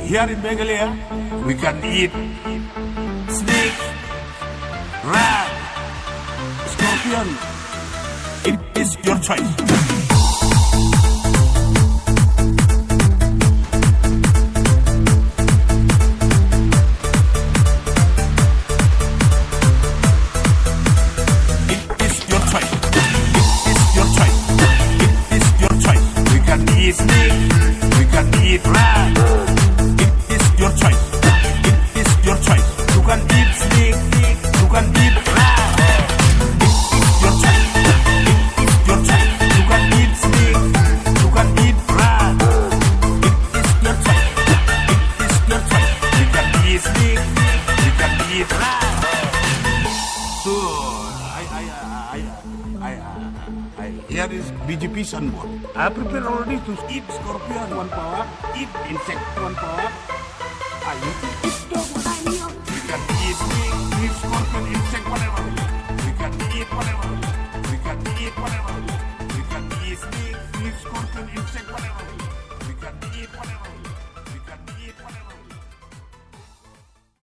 Here in Meghalaya, we can eat snake, rat, scorpion. It is your choice. Eat snake, we can eat rat. It is your choice. It is your choice. You can eat snake, you can eat rat. It is your choice. It is your choice. You can eat snake, you can eat rat. It is your choice. It is your choice. We can eat snake, we can eat rat. So here is BJP Sanbor. I prepared already to eat scorpion 1 power, eat insect 1 power. I need to eat dog 1 meal. We can eat snake, eat scorpion, insect, whatever. We can eat whatever. We can eat whatever. We can eat snake, eat scorpion, insect.